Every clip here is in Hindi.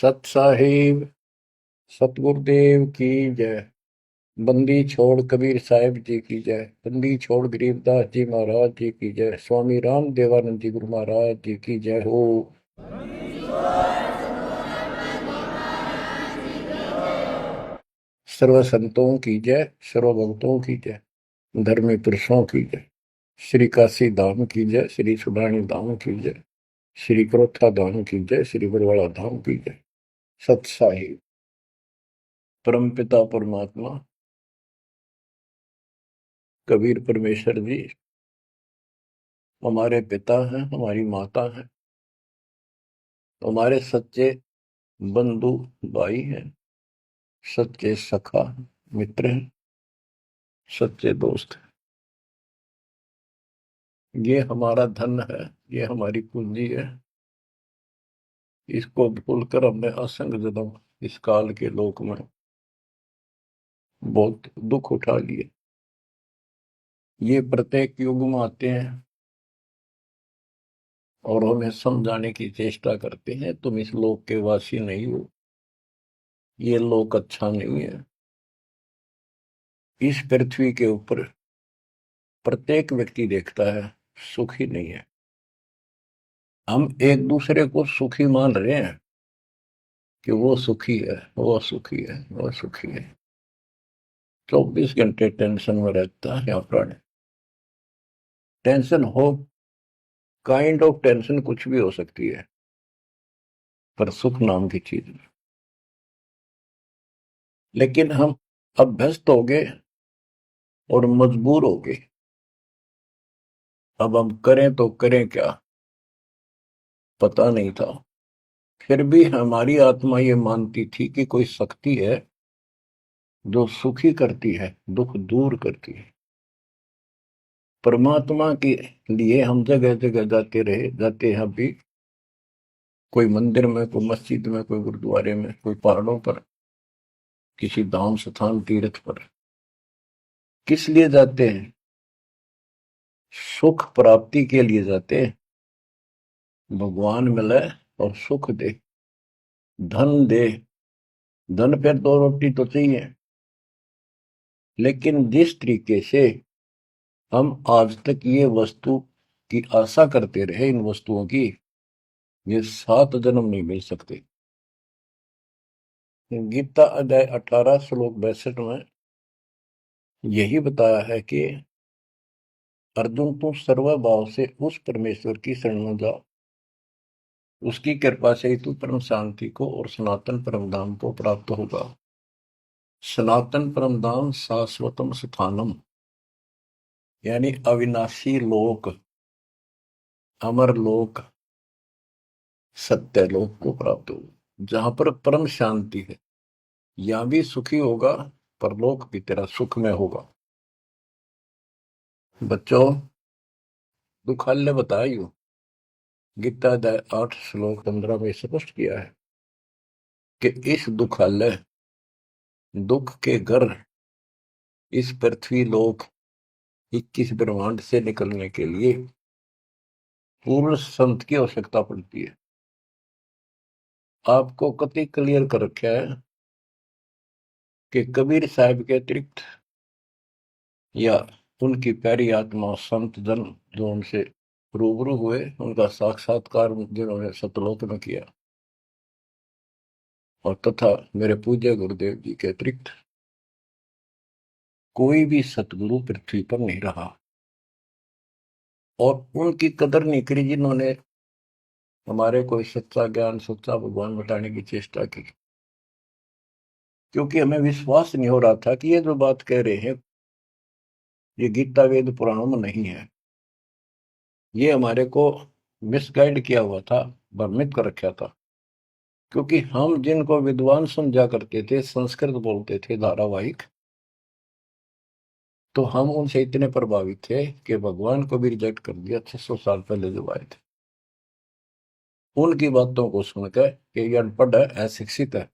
सत साहिब सतगुरुदेव की जय। बंदी छोड़ कबीर साहिब जी की जय। बंदी छोड़ गरीबदास जी महाराज जी की जय। स्वामी राम देवानंद जी गुरु महाराज जी की जय हो। सर्व संतों की जय, सर्व भक्तों की जय, धर्मी पुरुषों की जय। श्री काशी धाम की जय, श्री सुडानी धाम की जय, श्री क्रोथा धाम की जय, श्री बरवाड़ा धाम की जय। सत साहिब परमपिता परमात्मा कबीर परमेश्वर जी हमारे पिता हैं, हमारी माता हैं, हमारे सच्चे बंधु भाई हैं, सच्चे सखा मित्र हैं, सच्चे दोस्त हैं। ये हमारा धन है, ये हमारी पूंजी है। इसको भूलकर हमने असंग जन्म इस काल के लोक में बहुत दुख उठा लिए। ये प्रत्येक युग में आते हैं और हमें समझाने की चेष्टा करते हैं, तुम इस लोक के वासी नहीं हो, ये लोक अच्छा नहीं है। इस पृथ्वी के ऊपर प्रत्येक व्यक्ति देखता है सुखी नहीं है। हम एक दूसरे को सुखी मान रहे हैं कि वो सुखी है, वो सुखी है, वो सुखी है। 24 घंटे टेंशन में रहता है यहाँ प्राणी। टेंशन हो, काइंड ऑफ टेंशन कुछ भी हो सकती है, पर सुख नाम की चीज नहीं। लेकिन हम अभ्यस्त हो गए और मजबूर हो गए। अब हम करें तो करें क्या, पता नहीं था। फिर भी हमारी आत्मा ये मानती थी कि कोई शक्ति है जो सुखी करती है, दुख दूर करती है। परमात्मा के लिए हम जगह जगह जाते रहे, जाते हैं अभी। कोई मंदिर में, कोई मस्जिद में, कोई गुरुद्वारे में, कोई पहाड़ों पर, किसी धाम स्थान तीर्थ पर। किस लिए जाते हैं? सुख प्राप्ति के लिए जाते हैं। भगवान मिले और सुख दे, धन दे। धन पे दो रोटी तो चाहिए, लेकिन जिस तरीके से हम आज तक ये वस्तु की आशा करते रहे, इन वस्तुओं की, ये 7 जन्म नहीं मिल सकते। गीता अध्याय 18 श्लोक 62 में यही बताया है कि अर्जुन तुम सर्वभाव से उस परमेश्वर की शरण में जाओ, उसकी कृपा से ही तू परम शांति को और सनातन परम धाम को प्राप्त होगा। सनातन परम धाम शाश्वतम स्थानम, यानी अविनाशी लोक, अमर लोक, सत्य लोक को प्राप्त होगा, जहां पर परम शांति है। यहां भी सुखी होगा, परलोक भी तेरा सुख में होगा। बच्चों, दुखालय बताइयो, गीता अध्याय 8 श्लोक 15 में स्पष्ट किया है कि इस दुखालय, दुख के घर, इस पृथ्वी लोक 21 ब्रह्मांड से निकलने के लिए पूर्ण संत की आवश्यकता पड़ती है। आपको कति क्लियर कर रखा है कि कबीर साहब के अतिरिक्त या उनकी प्यारी आत्मा संत जन जो उनसे रूबरू हुए, उनका साक्षात्कार जिन्होंने सतलोक में किया, और तथा मेरे पूज्य गुरुदेव जी के अतिरिक्त कोई भी सतगुरु पृथ्वी पर नहीं रहा। और उनकी कदर नहीं करी जिन्होंने हमारे कोई सच्चा ज्ञान, सच्चा भगवान बताने की चेष्टा की। क्योंकि हमें विश्वास नहीं हो रहा था कि ये जो बात कह रहे हैं ये गीता वेद पुराणों में नहीं है। ये हमारे को मिसगाइड किया हुआ था, भ्रमित कर रखा था। क्योंकि हम जिनको विद्वान समझा करते थे, संस्कृत बोलते थे धारावाहिक, तो हम उनसे इतने प्रभावित थे कि भगवान को भी रिजेक्ट कर दिया 600 साल पहले जो आए थे। उनकी बातों को सुनकर कि ये अनपढ़ है, अशिक्षित है,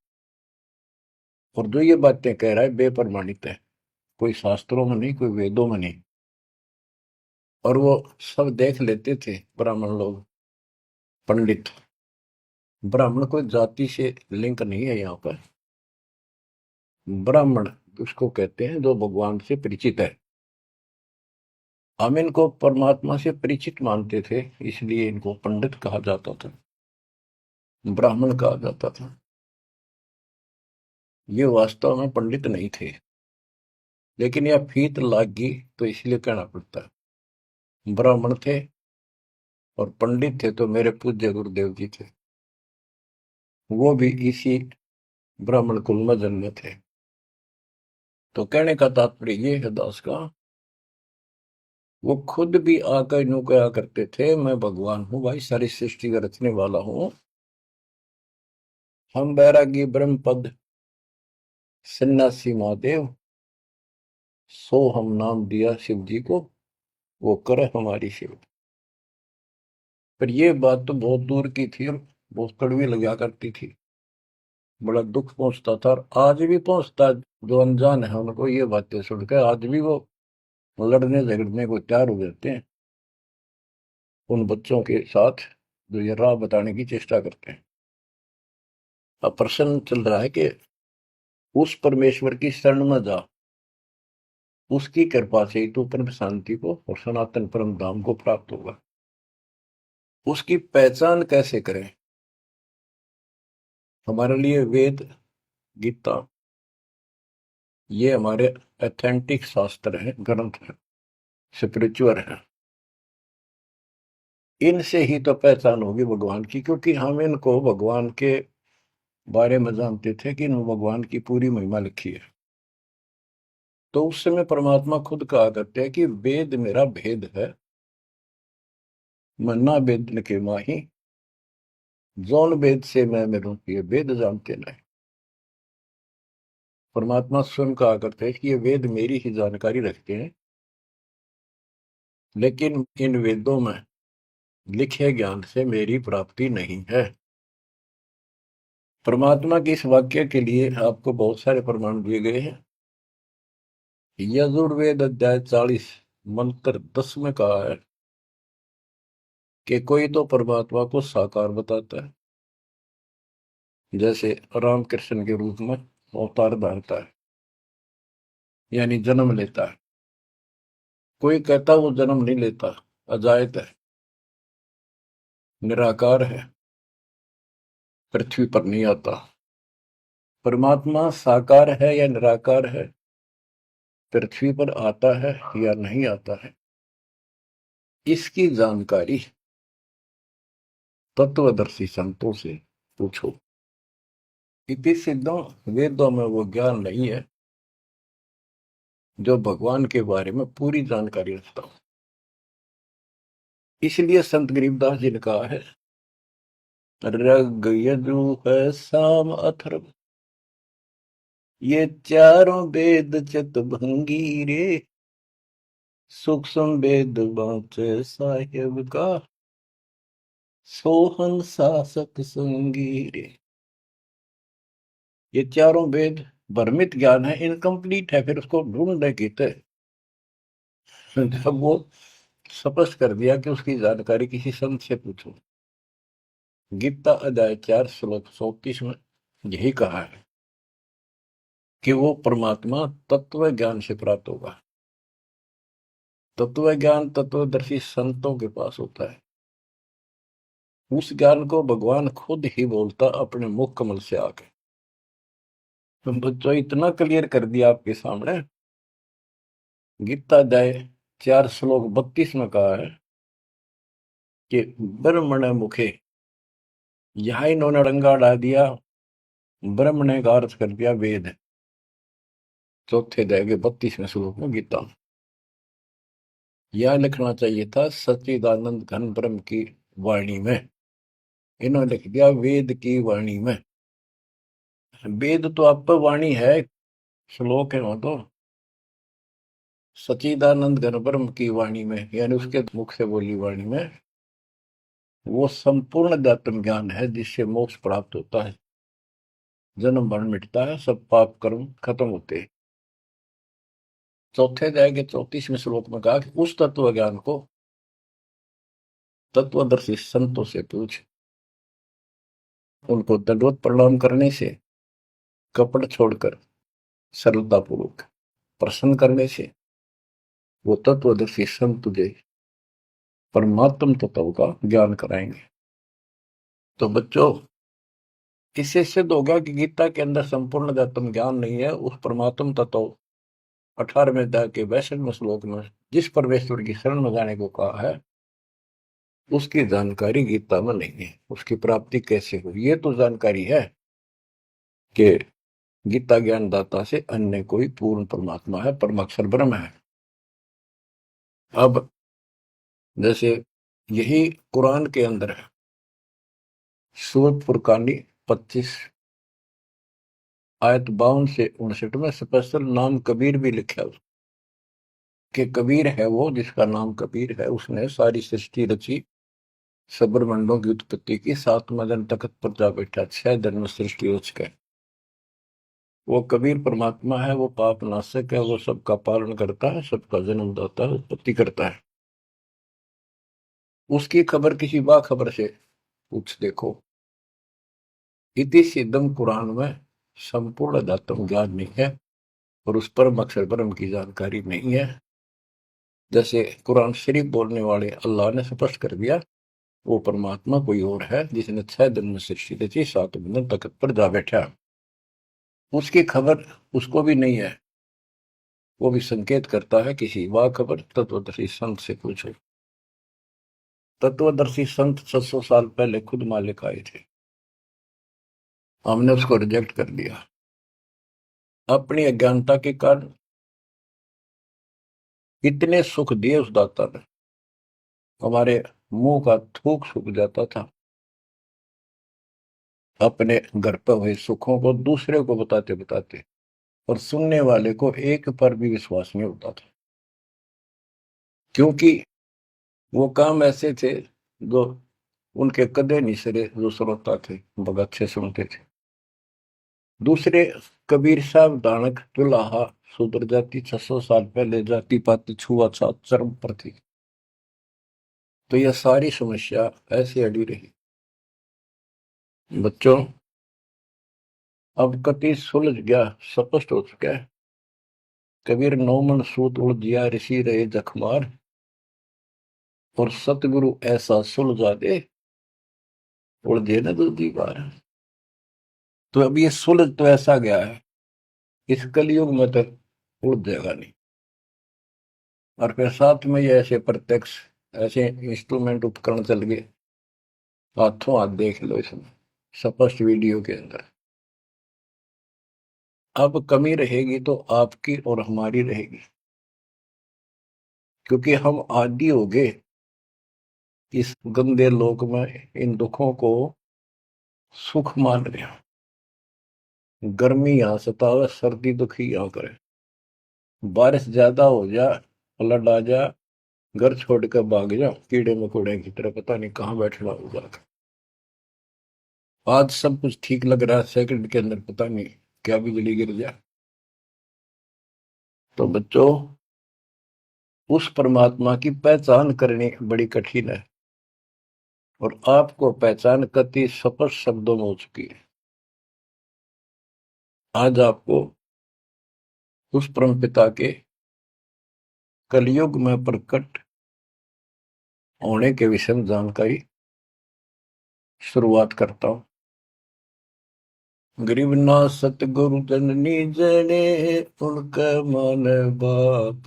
और जो ये बातें कह रहा है बेप्रमाणित है, कोई शास्त्रों में नहीं, कोई वेदों में नहीं। और वो सब देख लेते थे ब्राह्मण लोग, पंडित, ब्राह्मण कोई जाति से लिंक नहीं है यहाँ पर। ब्राह्मण उसको कहते हैं जो भगवान से परिचित है। हम इनको परमात्मा से परिचित मानते थे, इसलिए इनको पंडित कहा जाता था, ब्राह्मण कहा जाता था। ये वास्तव में पंडित नहीं थे, लेकिन यह फीत लाग गई तो इसलिए कहना पड़ता है। ब्राह्मण थे और पंडित थे तो मेरे पूज्य गुरुदेव जी थे, वो भी इसी ब्राह्मण कुल में जन्मे थे। तो कहने का तात्पर्य ये है दास का, वो खुद भी आकर यूं कहा करते थे, मैं भगवान हूं भाई, सारी सृष्टि का रचने वाला हूं। हम बैरागी ब्रह्मपद सन्यासी महादेव, सो हम नाम दिया शिव जी को, वो करे हमारी सेवा। पर ये बात तो बहुत दूर की थी और बहुत कड़वी लगा करती थी, बड़ा दुख पहुंचता था और आज भी पहुंचता है। जो अनजान है उनको ये बातें सुनकर आज भी वो लड़ने झगड़ने को तैयार हो जाते हैं उन बच्चों के साथ जो ये राह बताने की चेष्टा करते हैं। अब प्रश्न चल रहा है कि उस परमेश्वर की शरण में जा, उसकी कृपा से ही तू परम शांति को और सनातन परम धाम को प्राप्त होगा। उसकी पहचान कैसे करें? हमारे लिए वेद, गीता, ये हमारे ऑथेंटिक शास्त्र हैं, ग्रंथ हैं, स्पिरिचुअल हैं। इनसे ही तो पहचान होगी भगवान की, क्योंकि हम इनको भगवान के बारे में जानते थे कि इन भगवान की पूरी महिमा लिखी है। तो उस समय परमात्मा खुद कहा करते हैं कि वेद मेरा भेद है, मन्ना वेद के माही, जौन वेद से मैं मेरू ये वेद जानते नहीं। परमात्मा स्वयं कहा करते हैं कि ये वेद मेरी ही जानकारी रखते हैं, लेकिन इन वेदों में लिखे ज्ञान से मेरी प्राप्ति नहीं है। परमात्मा के इस वाक्य के लिए आपको बहुत सारे प्रमाण दिए गए हैं। यजुर्वेद अध्याय 40 मंत्र 10 में कहा है कि कोई तो परमात्मा को साकार बताता है, जैसे रामकृष्ण के रूप में अवतार धारता है, यानी जन्म लेता है। कोई कहता वो जन्म नहीं लेता, अजायत है, निराकार है, पृथ्वी पर नहीं आता। परमात्मा साकार है या निराकार है, पृथ्वी पर आता है या नहीं आता है, इसकी जानकारी तत्वदर्शी संतों से पूछो। इति सिद्धों, वेदों में वो ज्ञान नहीं है जो भगवान के बारे में पूरी जानकारी रखता हो। इसलिए संत गरीबदास जी ने कहा है, ऋग यजुः साम अथर्व, ये चारों वेद चतुर्भंगी रे, सूक्ष्म वेद बाँचे साहेब का, सोहन शासक संगी रे। ये चारों वेद भ्रमित ज्ञान है, इनकम्प्लीट है, फिर उसको ढूंढने की थे। जब वो स्पष्ट कर दिया कि उसकी जानकारी किसी संत से पूछो। गीता अध्याय 4 श्लोक 34 में यही कहा है कि वो परमात्मा तत्व ज्ञान से प्राप्त होगा। तत्व ज्ञान तत्वदर्शी संतों के पास होता है। उस ज्ञान को भगवान खुद ही बोलता अपने मुख कमल से आके। तो बच्चों इतना क्लियर कर दिया आपके सामने। गीता अध्याय 4 श्लोक 32 में कहा है कि ब्रह्मण मुखे, यहां इन्होंने रंगा डाल दिया, ब्रह्म ने का अर्थ कर दिया वेद। चौथे अध्याय के 32वें श्लोक में गीता। यह लिखना चाहिए था सच्चिदानंद घन ब्रह्म की वाणी में, इन्होंने लिख दिया वेद की वाणी में। वेद तो आप पर वाणी है, श्लोक है वो तो। सच्चिदानंद घन ब्रह्म की वाणी में, यानी उसके मुख से बोली वाणी में, वो संपूर्ण अध्यात्म ज्ञान है जिससे मोक्ष प्राप्त होता है, जन्म मरण मिटता है, सब पाप कर्म खत्म होते हैं। चौथे अध्याय के 34वें श्लोक में कहा कि उस तत्व ज्ञान को तत्वदर्शी संतों से पूछ। उनको दंडवत प्रणाम करने से, कपट छोड़कर सरलतापूर्वक प्रसन्न करने से वो तत्वदर्शी संत तुझे परमात्म तत्व का ज्ञान कराएंगे। तो बच्चों, इससे सिद्ध होगा कि गीता के अंदर संपूर्ण आत्म ज्ञान नहीं है। उस परमात्म तत्व 18वें अध्याय के 62वें श्लोक में जिस परमेश्वर की शरण में जाने को कहा है, उसकी जानकारी गीता में नहीं है। उसकी प्राप्ति कैसे हुई, ये तो जानकारी है कि गीता ज्ञान दाता से अन्य कोई पूर्ण परमात्मा है, परमाक्षर ब्रह्म है। अब जैसे यही कुरान के अंदर है, सूरत फुरकानी 25 आयत 52 से 59 में स्पेशल नाम कबीर भी लिखा है कि कबीर है वो जिसका नाम कबीर है, उसने सारी सृष्टि रची, सब्रमंडों की उत्पत्ति की, 7वां दिन तख्त पर जा बैठा, 6 दिन में सृष्टि रच गए। वो कबीर परमात्मा है, वो पाप नाशक है, वो सबका पालन करता है, सबका जन्म दाता है, उत्पत्ति करता है। उसकी खबर किसी बाखबर से पूछ देखो। इति सिद्धम कुरान में संपूर्ण अध्यात्म ज्ञान नहीं है और उस परम अक्षर ब्रह्म की जानकारी नहीं है। जैसे कुरान शरीफ बोलने वाले अल्लाह ने स्पष्ट कर दिया, वो परमात्मा कोई और है जिसने 6 दिन में सृष्टि रची, 7वें दिन तख्त पर जा बैठा। उसकी खबर उसको भी नहीं है। वो भी संकेत करता है किसी बाखबर तत्वदर्शी संत से पूछो। तत्वदर्शी संत 700 साल पहले खुद मालिक आए थे, हमने उसको रिजेक्ट कर दिया अपनी अज्ञानता के कारण। इतने सुख दिए उस दाता ने, हमारे मुंह का थूक सूख जाता था। अपने घर पर हुए सुखों को दूसरे को बताते बताते, और सुनने वाले को एक पर भी विश्वास नहीं होता था, क्योंकि वो काम ऐसे थे जो उनके कदे नहीं सरे, जो श्रोता थे भगत से सुनते थे। दूसरे कबीर साहब दानक तुलाहा शूद्र जाति 600 साल पहले जाति पाति छुआछूत चरम पर थी। तो यह सारी समस्या ऐसे अड़ी रही। बच्चों, अब कति सुलझ गया, स्पष्ट हो चुका है। कबीर 9 मन सूत उलझिया ऋषि रहे जखमार, और सतगुरु ऐसा सुलझा दे उलझे न दूसरी बार। तो अब ये सुलझ तो ऐसा गया है, इस कलयुग में तो उलझ जाएगा नहीं। और फिर साथ में ये ऐसे प्रत्यक्ष ऐसे इंस्ट्रूमेंट उपकरण चल गए, हाथों हाथ देख लो इसमें स्पष्ट वीडियो के अंदर। अब कमी रहेगी तो आपकी और हमारी रहेगी, क्योंकि हम आदी हो गए इस गंदे लोक में इन दुखों को सुख मान रहे हैं। गर्मी यहाँ सतावे, सर्दी दुखी यहाँ करे, बारिश ज्यादा हो जा, फ्लड आ जा, घर छोड़ कर भाग जा, कीड़े मकोड़े की तरह पता नहीं कहाँ बैठना हो जाकर। आज सब कुछ ठीक लग रहा है, सेकंड के अंदर पता नहीं क्या बिजली गिर जाए। तो बच्चों, उस परमात्मा की पहचान करनी बड़ी कठिन है, और आपको पहचान कति स्पष्ट शब्दों में हो चुकी है। आज आपको उस परम पिता के कलयुग में प्रकट होने के विषय में जानकारी शुरुआत करता हूं। गरीब ना सतगुरु जननी जने, उनका मन बाप,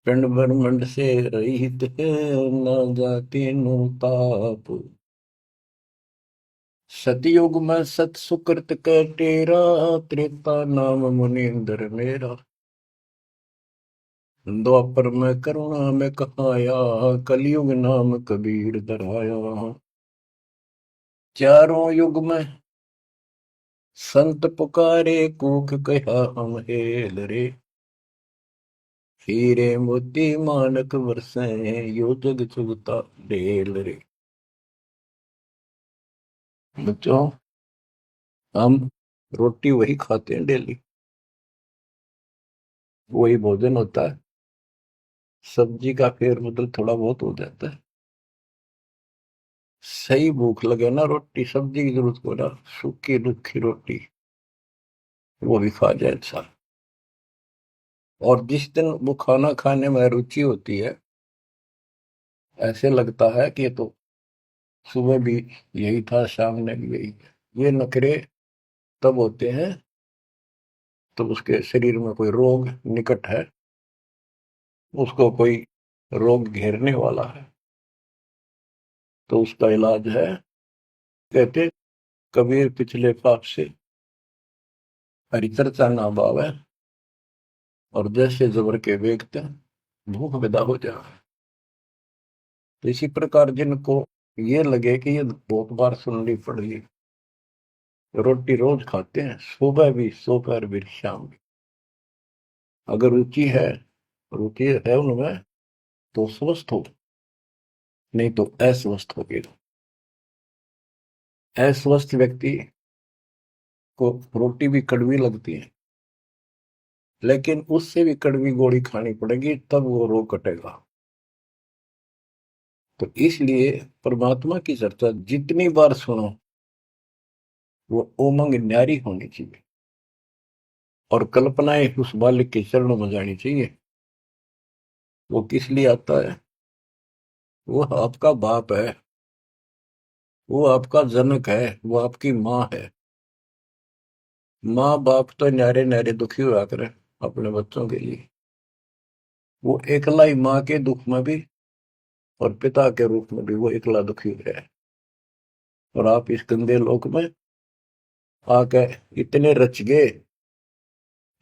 पिंड ब्रह्मंड से रहित है, न जाति नु ताप। सतयुग में सत सुकृत का तेरा, त्रेता नाम मुनिंदर मेरा। द्वापर में करुणा में कहाया, कलयुग नाम कबीर धराया। चारों युग में संत पुकारे, कूक कहा हम हेल रे। हीरे मोती मानक वर्षे, यो जग चुगता ढेल रे। बच्चों, हम रोटी वही खाते हैं डेली, वही भोजन होता है, सब्जी का फेर बदल थोड़ा बहुत हो जाता है। सही भूख लगे ना, रोटी सब्जी की जरूरत को ना, सूखी रुखी रोटी वो भी खा जाए इंसान। और जिस दिन वो खाना खाने में रुचि होती है, ऐसे लगता है कि ये तो सुबह भी यही था, शाम ने भी यही है। ये नखरे तब होते हैं तब उसके शरीर में कोई रोग निकट है, उसको कोई रोग घेरने वाला है। तो उसका इलाज है, कहते कबीर पिछले पाप से हरि चर्चा ना भावे, और जैसे जबर के वेगते भूख विदा हो जाए। तो इसी प्रकार जिनको ये लगे कि ये बहुत बार सुननी पड़ी, रोटी रोज खाते हैं, सुबह भी दोपहर भी शाम भी, अगर रुचि है उनमें, तो स्वस्थ हो, नहीं तो अस्वस्थ हो गए। अस्वस्थ व्यक्ति को रोटी भी कड़वी लगती है, लेकिन उससे भी कड़वी गोली खानी पड़ेगी, तब वो रोग कटेगा। तो इसलिए परमात्मा की चर्चा जितनी बार सुनो, वो उमंग न्यारी होनी चाहिए, और कल्पनाएं उस बालक के चरणों में जानी चाहिए। वो किस लिए आता है? वो आपका बाप है, वो आपका जनक है, वो आपकी माँ है। माँ बाप तो न्यारे न्यारे दुखी हुआ करे अपने बच्चों के लिए। वो एकला ही माँ के दुख में भी और पिता के रूप में भी वो एकला दुखी हुआ है। और आप इस गंदे लोक में आके इतने रच गए,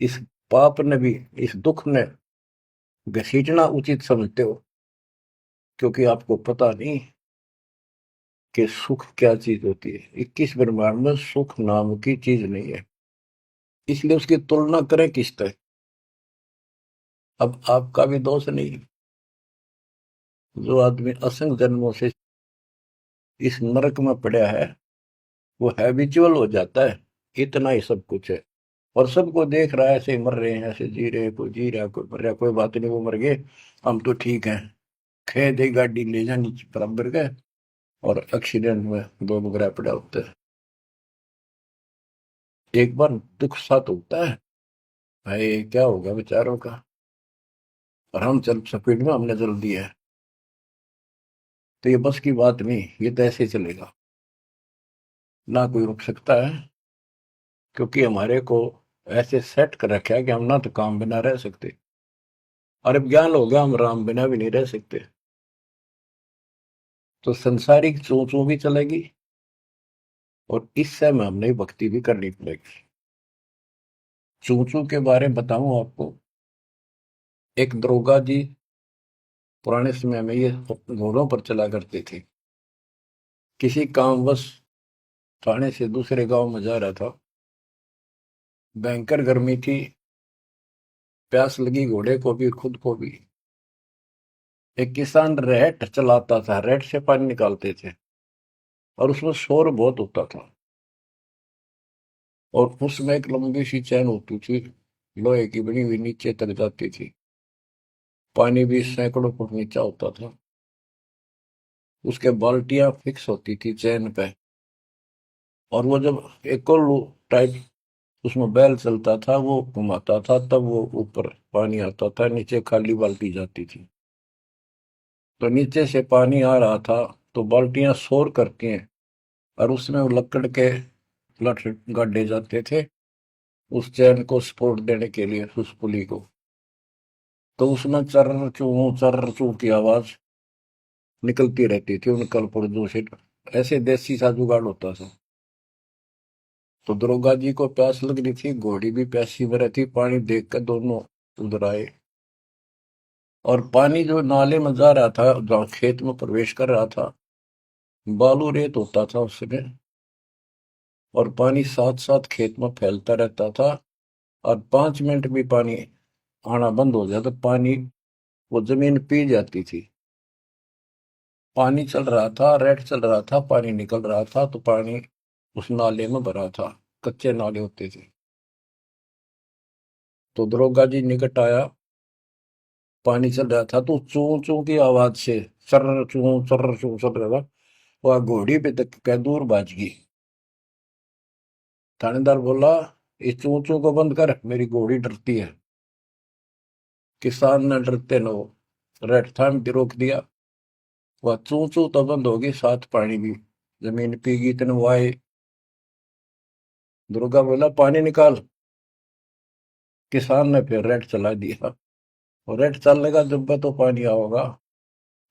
इस पाप ने भी, इस दुख ने घसीटना उचित समझते हो, क्योंकि आपको पता नहीं कि सुख क्या चीज होती है। 21 ब्रह्मांड में सुख नाम की चीज नहीं है, इसलिए उसकी तुलना करें किससे? अब आपका भी दोष नहीं। जो आदमी असंख्य जन्मों से इस नरक में पड़ा है, वो हैबिचुअल हो जाता है, इतना ही सब कुछ है। और सबको देख रहा है, ऐसे ही मर रहे हैं, ऐसे जी रहे हैं, कोई जी रहा, कोई मर रहा, कोई बात नहीं, वो मर गए, हम तो ठीक हैं। खे दे गाड़ी ले जानी बराबर गए, और एक्सीडेंट में दो बगरा पड़ा होता है। एक बार दुख साथ होता है, भाई क्या होगा बेचारों का, और हम चल स्पीड में हमने जल दिया है। तो ये बस की बात नहीं, ये तो ऐसे चलेगा, ना कोई रुक सकता है, क्योंकि हमारे को ऐसे सेट कर रखा है कि हम ना तो काम बिना रह सकते, और अब ज्ञान हो गया हम राम बिना भी नहीं रह सकते। तो संसारिक चोचों भी चलेगी, और इस समय हमने भक्ति भी करनी पड़ेगी। चूचू के बारे में बताऊं आपको, एक दरोगा जी पुराने समय में ये घोड़ों पर चला करते थे। किसी कामवश थाने से दूसरे गांव में जा रहा था, भयंकर गर्मी थी, प्यास लगी घोड़े को भी खुद को भी। एक किसान रेट चलाता था, रेट से पानी निकालते थे, और उसमें शोर बहुत होता था, और उसमें एक लंबी सी चैन होती थी, लोहे की बनी हुई, नीचे तक जाती थी। पानी भी सैकड़ों फुट नीचा होता था। उसके बाल्टियां फिक्स होती थी चैन पे, और वो जब एक और टाइट उसमें बैल चलता था, वो घुमाता था, तब वो ऊपर पानी आता था, नीचे खाली बाल्टी जाती थी। तो नीचे से पानी आ रहा था, तो बाल्टियां शोर करती हैं, और उसमें वो लकड़ के लठ गाड़े जाते थे उस चैन को सपोर्ट देने के लिए, उस पुली को। तो उसमें चर्र चू की आवाज निकलती रहती थी उन कलपुर्जों से। ऐसे देसी सा जुगाड़ होता था। तो दरोगा जी को प्यास लग रही थी, घोड़ी भी प्यासी में रहती, पानी देख कर दोनों उधर आए। और पानी जो नाले में जा रहा था, जहाँ खेत में प्रवेश कर रहा था, बालू रेत होता था उसमें, और पानी साथ साथ खेत में फैलता रहता था। और 5 मिनट भी पानी आना बंद हो जाता, पानी वो जमीन पी जाती थी। पानी चल रहा था, रेट चल रहा था, पानी निकल रहा था, तो पानी उस नाले में भरा था, कच्चे नाले होते थे। तो दरोगा जी निकट आया, पानी चल रहा था, तो चू चू की आवाज से चर चू चर चू चल रहा था। वह घोड़ी पे तक कै दूर बाज गई। थानेदार बोला, इस चू चू को बंद कर, मेरी घोड़ी डरती है। किसान ने डरते न रेट थाम के रोक दिया। वह चू चू तो बंद होगी, साथ पानी भी। जमीन पीगी तेन वाए। दुर्गा बोला, पानी निकाल। किसान ने फिर रेट चला दिया, और रेट चलने का जब तो पानी आओगा।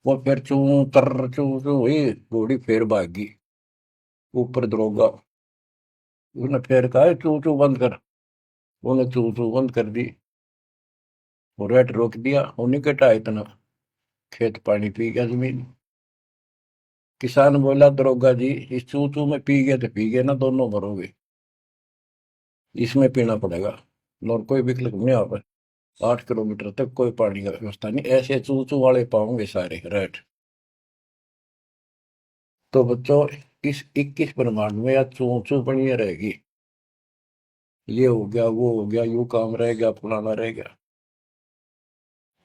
वो फिर चू चू चू हुई, घोड़ी फिर भागी। ऊपर दरोगा, उसने फिर कहा, चू चू बंद कर। उन्हें चू चू बंद कर दी, और रेट रोक दिया। उन्हीं के टा इतना खेत पानी पी गया जमीन। किसान बोला, दरोगा जी, इस चू चू में पी गए तो पी गए ना, दोनों मरोगे। इसमें पीना पड़ेगा, और कोई विकल्प नहीं आ पाए। 8 किलोमीटर तक कोई पानी का व्यवस्था नहीं, ऐसे चू चू वाले पाओगे सारे रेट। तो बच्चों, इस 21 ब्रह्मांड में या चू चू बनी रहेगी। ये हो गया, वो हो गया, यू काम रह गया, फलाना रह गया।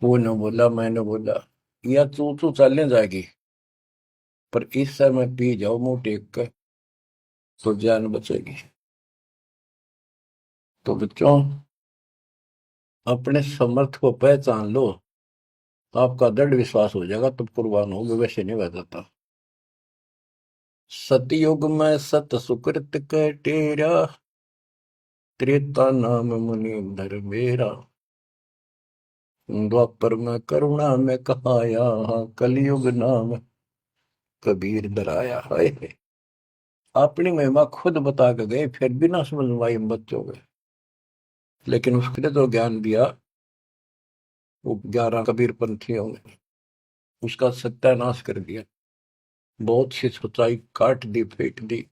वो न बोला, मैंने बोला, या चू चू चलने जाएगी। पर इस समय पी जाओ मुंह टेक कर, तो जान बचेगी। तो बच्चों, अपने समर्थ को पहचान लो, आपका दृढ़ विश्वास हो जाएगा, तब कुर्बान होगे, वैसे नहीं बह जाता। सतयुग में सत सुकृत के टेरा, त्रेता नाम मुनि धर मेरा। द्वापर में करुणा में कहाया, कलयुग नाम कबीर धराया। है अपनी महिमा खुद बता के गए, फिर भी ना समझ में आई बच्चों के। लेकिन उसने तो ज्ञान दिया, वो 11 कबीर पंथियों ने उसका सत्यानाश कर दिया। बहुत सी सच्चाई काट दी, फेंक दी,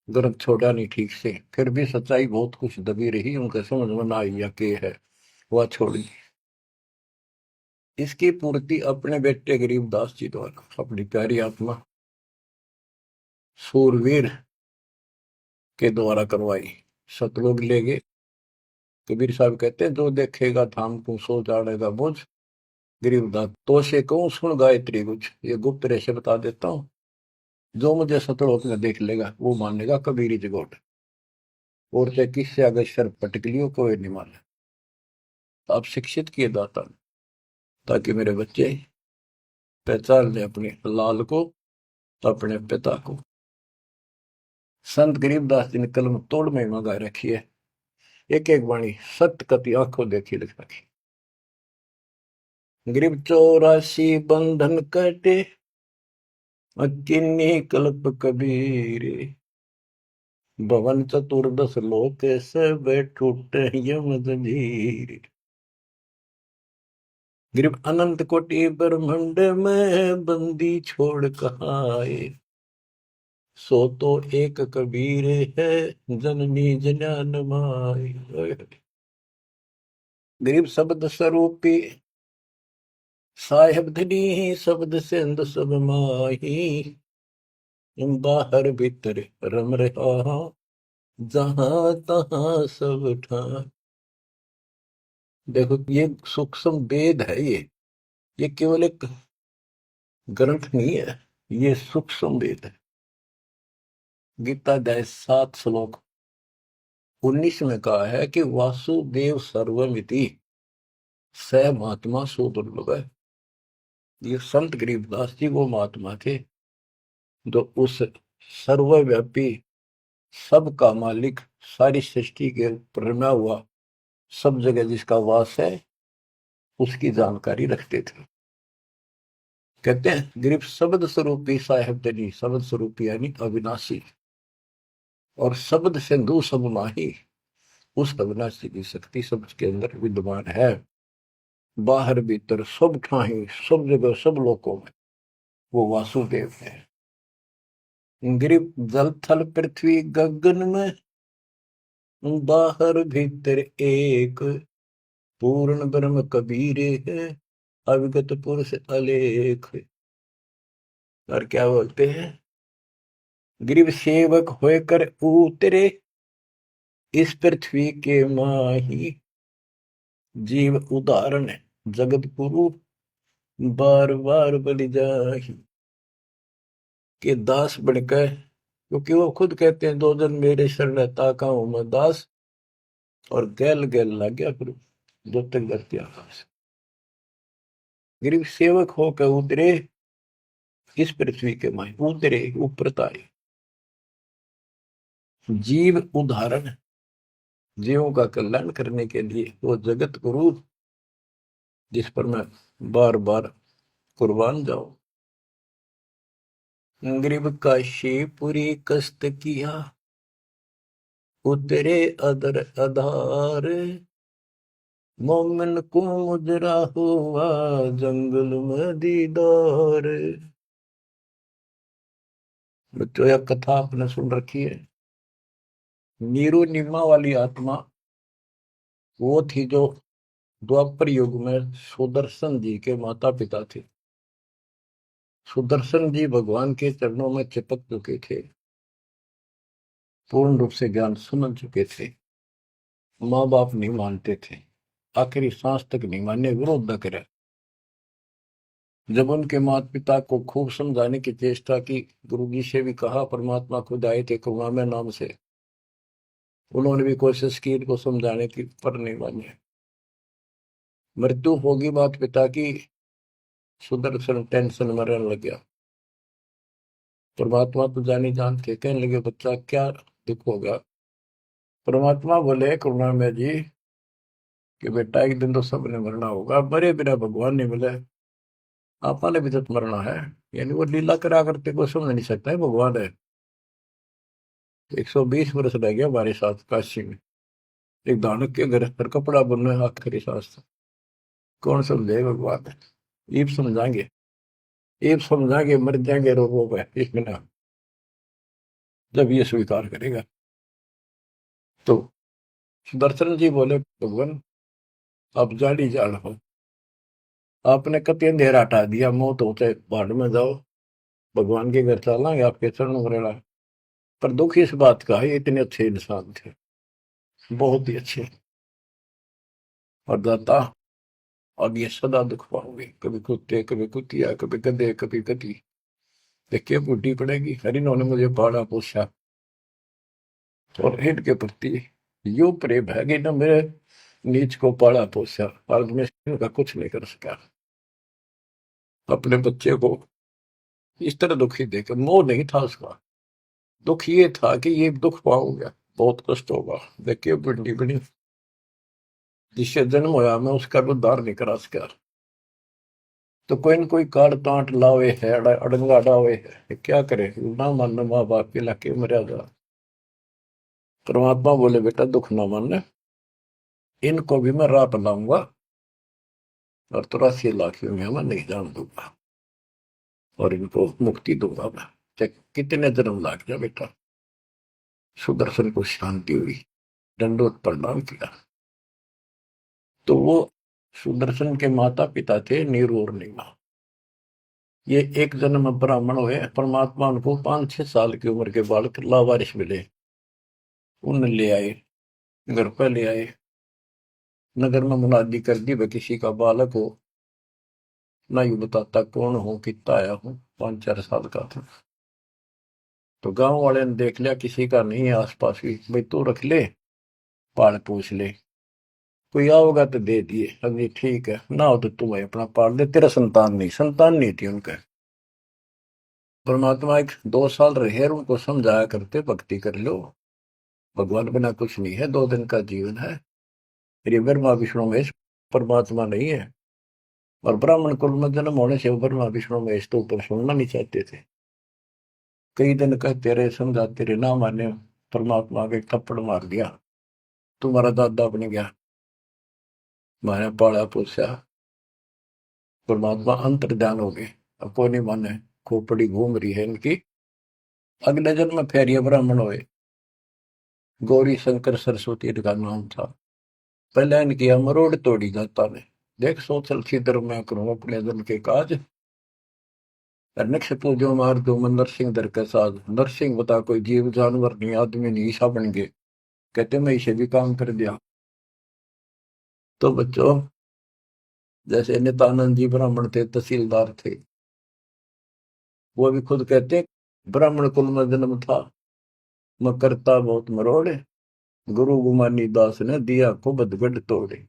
ग्रंथ छोड़ा नहीं ठीक से। फिर भी सच्चाई बहुत कुछ दबी रही, उनके समझ में ना आई या के है, वह छोड़ी। इसकी पूर्ति अपने बेटे गरीबदास जी द्वारा, अपनी प्यारी आत्मा सूरवीर के द्वारा करवाई। सतलोक ले गए। कबीर साहब कहते हैं, जो देखेगा धाम को सो जानेगा बुझ। गरीबदास, तो से कहूं सुन गायत्री कुछ, ये गुप्त रहस्य बता देता हूं। जो मुझे सतलोक में देख लेगा, वो मानेगा कबीरी जगोट। और चाहे किससे अगर शर पटक लियो, कोई नहीं माने। तो आप शिक्षित किए दाता, ताकि मेरे बच्चे पहचान ले अपने लाल को, अपने पिता को। संत गरीबदास जी ने कलम तोड़ में मंगा रखी है। एक एक वाणी सत्य कति आंखों देखी लिख रखी। गरीब 84 बंधन कटे, किन्नी कल्प कबीर। भवन चतुर्दश लोक सब टूटे यम जंजीर। गरीब अनंत कोटि ब्रह्मांड में बंदी छोड़ कहाए। सो तो एक कबीर है, जननी जनान माई। गरीब शब्द स्वरूपी साहेब धनी, शब्द सिंध सब माही। बाहर भीतर रम रहा, जहां तहां सब ठां। देखो, ये सूक्ष्म वेद है। ये केवल एक ग्रंथ नहीं है, ये सूक्ष्म वेद है। गीता अध्याय 7 श्लोक 19 में कहा है कि वासुदेव सर्वमिति, स महात्मा सो दुर्लभ है। ये संत गरीबदास जी वो महात्मा थे, जो उस सर्वव्यापी, सबका मालिक, सारी सृष्टि के ऊपर रमा हुआ, सब जगह जिसका वास है, उसकी जानकारी रखते थे। कहते हैं, गरीब शब्द स्वरूपी साहेब धनी, शब्द स्वरूपी यानी अविनाशी, और शब्द सिंधु सब माही। उस अविनाशी की शक्ति सबके अंदर विद्यमान है। बाहर भीतर सब ठाही, सब जगह, सब लोकों में वो वासुदेव है। गरीब जल थल पृथ्वी गगन में, बाहर भीतर एक, पूर्ण ब्रह्म कबीर है, अविगत पुरुष अलेख। और क्या बोलते हैं, गरीब सेवक होकर उतरे, इस पृथ्वी के माही। जीव उदाहरण है, जगत गुरु बार बार बलि जाहि। कि दास बनकर, क्योंकि वो खुद कहते हैं दो जन मेरे शरण ताका हूं मैं दास, और गैल गैल लग गया फिर जो तक धरती आकाश। गरीब सेवक होकर उतरे इस पृथ्वी के माए, उतरे ऊपर तारे। जीव उदाहरण, जीवों का कल्याण करने के लिए वो जगत गुरु जिस पर मैं बार बार कुर्बान जाऊं। गरीब काशी पूरी कष्ट किया, उतरे अदर आधार, मोमिन को मुजरा हुआ जंगल में दीदार। बच्चों यह कथा आपने सुन रखी है। नीरू नीमा वाली आत्मा वो थी जो द्वापर युग में सुदर्शन जी के माता पिता थे। सुदर्शन जी भगवान के चरणों में चिपक चुके थे, पूर्ण रूप से ज्ञान सुन चुके थे। माँ बाप नहीं मानते थे, आखिरी सांस तक नहीं माने, विरोध न करे। जब उनके माता पिता को खूब समझाने की चेष्टा की, गुरु जी से भी कहा, परमात्मा खुद आए थे करुणामय नाम से, उन्होंने भी कोशिश की इनको समझाने की, पर नहीं माने। मृत्यु होगी माता पिता की, सुदर्शन टेंशन में रहने लग गया। परमात्मा तो जानी जान थे, कहने लगे बच्चा क्या दुख होगा। परमात्मा बोले करुणामय जी कि बेटा एक दिन तो सबने मरना होगा, मरे बिना भगवान नहीं मिले, आपा ने भी तो मरना है। यानी वो लीला करा करते को समझ नहीं सकता है भगवान है। 120 वर्ष रह गया हमारे साथ काशी में, एक दानक के घर पर कपड़ा बुनना है आखिरी सांस तक। कौन समझे भगवान है। ईब समझाएंगे, ईब समझाएंगे, मर जाएंगे रोगों पे इसमें ना, जब ये स्वीकार करेगा। तो सुदर्शन जी बोले भगवान आप जाड़ी जान हो, आपने कति अंधेरा हटा दिया, मौत होते भाड़ में जाओ, भगवान के घर चलांगे आपके चरणों में रहना। पर दुख इस बात का है, इतने अच्छे इंसान थे, बहुत ही अच्छे, और दाता अब ये सदा दुख पाओगे, कभी कुत्ते कभी कुतिया कभी गधे कभी गधी, देखिए बूढ़ी पड़ेगी। हरिनों ने मुझे पाला पोसा, और हिट के प्रति यो प्रेम है कि न मेरे नीच को पाला पोसा, और मैं इनका कुछ नहीं कर सका। अपने बच्चे को इस तरह दुखी देकर, मोह नहीं था उसका, दुख ये था कि ये दुख पाऊंगा, बहुत कष्ट होगा। देखिए बूढ़ी बनी, जिससे जन्म होया मैं उसका भी उद्धार नहीं करा सका। तो कोई न कोई काट तांट लावे है, अड़ंगा डावे है, क्या करे, ना मान माँ बाप के लाके मर्यादा। परमात्मा बोले बेटा दुख ना मानना, इनको भी मैं रात लाऊंगा, और 83 लाख में मैं नहीं जान दूंगा, और इनको मुक्ति दूंगा मैं, चाहे कितने जन्म लाग जाए बेटा। सुदर्शन को शांति हुई, दंडोत प्रणाम किया। तो वो सुदर्शन के माता पिता थे नीरू और नीमा। ये एक जन्म ब्राह्मण हुए, परमात्मा उनको 5-6 साल की उम्र के बालक लावारिश मिले, उन ले आए, घर पर ले आए, नगर में मुनादी कर दी, वह किसी का बालक हो, ना यू बताता कौन हो, कितना आया हूं, 5-4 साल का था। तो गांव वाले ने देख लिया किसी का नहीं है आसपास भी, भाई तू रख ले, पाल पूछ ले, कोई आओगा तो दे दिए, अभी ठीक है, ना हो तो तू भाई अपना पाल दे, तेरा संतान नहीं, संतान नहीं थी उनका। परमात्मा एक 2 साल रहे, उनको समझाया करते भक्ति कर लो, भगवान बिना कुछ नहीं है, 2 दिन का जीवन है, ये ब्रह्मा विष्णु महेश परमात्मा नहीं है। और ब्राह्मण कुल में जन्म होने से वो ब्रह्मा विष्णु महेश तो ऊपर सुनना नहीं चाहते थे। कई दिन कहते रहे, समझाते रहे, ना माने, परमात्मा के थप्पड़ मार दिया, तुम्हारा दादा बन गया, मैंने पाला पोसा। परमात्मा अंतर ध्यान हो गए, अब कोई नहीं माने, खोपड़ी घूम रही है इनकी। अगले जन्म में फिर ये ब्राह्मण हुए, गौरी शंकर सरस्वती इनका नाम था। पहले इनकी मरोड़ तोड़ी जाता ने, देख सोचल छिद्र मैं करूं अपने जन के काज, नक्ष पूजो मार दो मन नरसिंह दर के साथ। नरसिंह बता कोई जीव जानवर नहीं, आदमी नहीं, ईसा बन गए, कहते मैं इसे भी काम कर दिया। तो बच्चों जैसे नित्यानंद जी ब्राह्मण थे, तहसीलदार थे, वो भी खुद कहते ब्राह्मण कुल में जन्म था, मैं करता बहुत मरोड़े, गुरु गुमानी दास ने दिया को बदगढ़ तोड़े।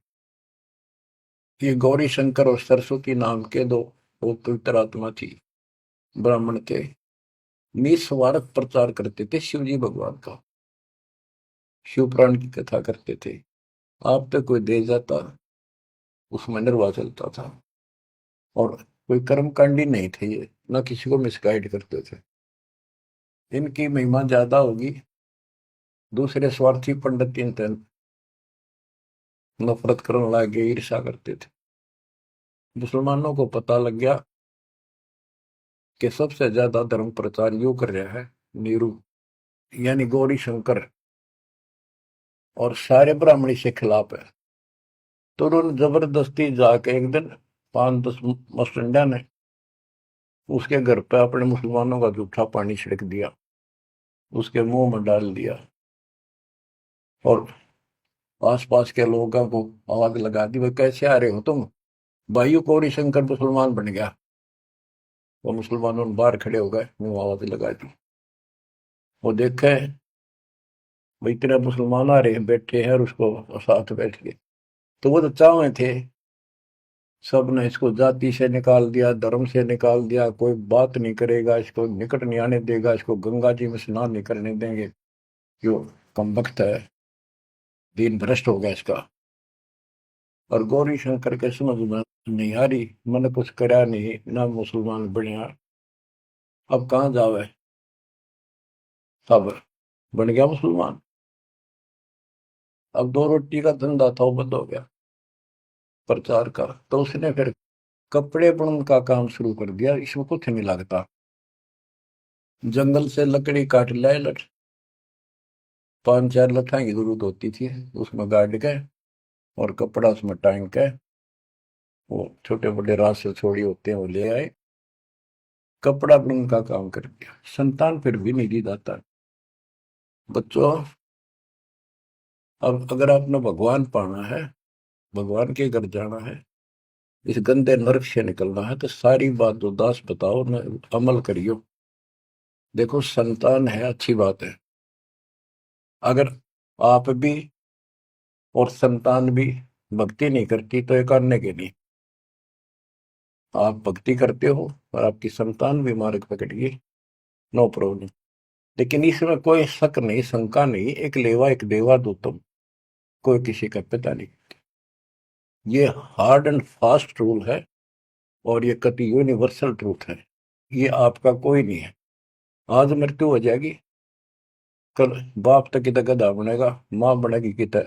ये गौरी शंकर और सरस्वती नाम के दो पवित्र आत्मा थी, ब्राह्मण थे, निस्वार्थ प्रचार करते थे शिव जी भगवान का, शिव पुराण की कथा करते थे। आप पे कोई दे जाता, उसमें निर्वाह चलता था, और कोई कर्मकांडी नहीं थे ये, न किसी को मिसगाइड करते थे। इनकी महिमा ज्यादा होगी, दूसरे स्वार्थी पंडित इनसे नफरत करने लगे, ईर्षा करते थे। मुसलमानों को पता लग गया कि सबसे ज्यादा धर्म प्रचार यू कर रहा है नीरू, यानी गौरी शंकर, और सारे ब्राह्मणी से खिलाफ है। तो उन्होंने जबरदस्ती जाके एक दिन 5-10 मस्टंडा ने उसके घर पे अपने मुसलमानों का जूठा पानी छिड़क दिया, उसके मुंह में डाल दिया, और आसपास के लोगों को आवाज लगा दी, भाई कैसे आ रहे हो तुम, भाइयों गौरी शंकर मुसलमान बन गया। वो मुसलमानों ने बाहर खड़े हो गए, मुंह आवाज लगा दी। वो देखे भाई इतने मुसलमान आ रहे हैं, बैठे हैं, और उसको साथ बैठ के, तो वो तो चाहे थे, सब ने इसको जाति से निकाल दिया, धर्म से निकाल दिया, कोई बात नहीं करेगा, इसको निकट नहीं आने देगा, इसको गंगा जी में स्नान नहीं करने देंगे, जो कम वक्त है, दीन भ्रष्ट हो गया इसका। और गौरी शंकर के समझ में नहीं आ रही, मैंने कुछ करा नहीं ना, मुसलमान बनया, अब कहाँ जावे, सब बन गया मुसलमान। अब 2 रोटी का धंधा था, वो बंद हो गया प्रचार का। तो उसने फिर कपड़े बुनने का काम शुरू कर दिया, इसमें कुछ नहीं लगता, जंगल से लकड़ी काट लाए, 5-4 लठाई की जरूरत होती थी, उसमें गाड़ के और कपड़ा उसमें टांग के, वो छोटे बड़े रास्ते छोड़ी होते हैं वो ले आए, कपड़ा बुनने का काम कर दिया। संतान फिर भी नहीं दी जाता। बच्चों, अब अगर आपने भगवान पाना है, भगवान के घर जाना है, इस गंदे नरक से निकलना है, तो सारी बात जो दास बताओ न, अमल करियो। देखो संतान है अच्छी बात है, अगर आप भी और संतान भी भक्ति नहीं करती तो एक अन्य के नहीं, आप भक्ति करते हो और आपकी संतान भी मार्ग पकड़ गई, नो प्रॉब्लम। लेकिन इसमें कोई शक नहीं, शंका नहीं, एक लेवा एक देवा दो तुम, कोई किसी का पिता नहीं। ये हार्ड एंड फास्ट रूल है, और ये कति यूनिवर्सल ट्रूथ है, ये आपका कोई नहीं है। आज मृत्यु हो जाएगी, कल बाप तक कितना गधा बनेगा, माँ बनेगी कितना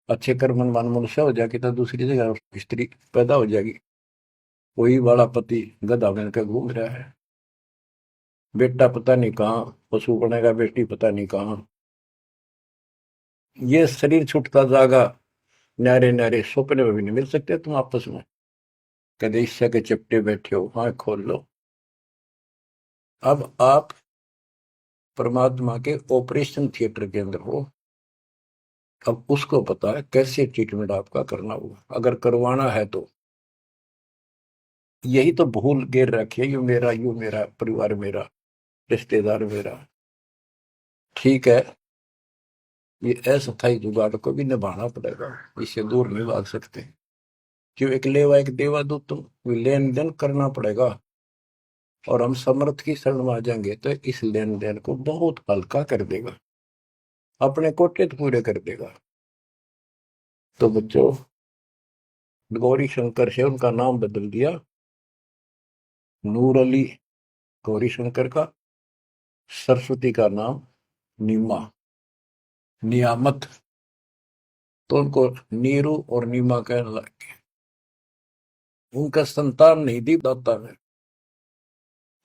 अच्छे कर्म मान मनुष्य हो जाएगी, तो दूसरी जगह स्त्री पैदा हो जाएगी, वही वाला पति गधा बन कर घूम रहा है, बेटा पता नहीं कहाँ पशु बनेगा, बेटी पता नहीं कहाँ। ये शरीर छूटता जागा, न्यारे न्यारे सपने में भी नहीं मिल सकते तुम आपस में, कदे ईर्ष्या के चिपटे बैठे हो, हाँ खोल लो। अब आप परमात्मा के ऑपरेशन थिएटर के अंदर हो, अब उसको पता है कैसे ट्रीटमेंट आपका करना होगा, अगर करवाना है तो। यही तो भूल गिर रखी है, यू मेरा परिवार मेरा, रिश्तेदार मेरा। ठीक है, ये अस्थायी जुगाड़ को भी निभाना पड़ेगा, इससे दूर नहीं भाग सकते। क्यों, एक लेवा एक देवा दो तुम, लेन देन करना पड़ेगा, और हम समर्थ की शरण में आ जाएंगे तो इस लेन देन को बहुत हल्का कर देगा, अपने कोटे तो पूरे कर देगा। तो बच्चों, गौरी शंकर से उनका नाम बदल दिया, नूर अली गौरी शंकर का, सरस्वती का नाम नीमा, नियामत, तो उनको नीरू और नीमा कहने लगे। उनका संतान नहीं दी दाता ने,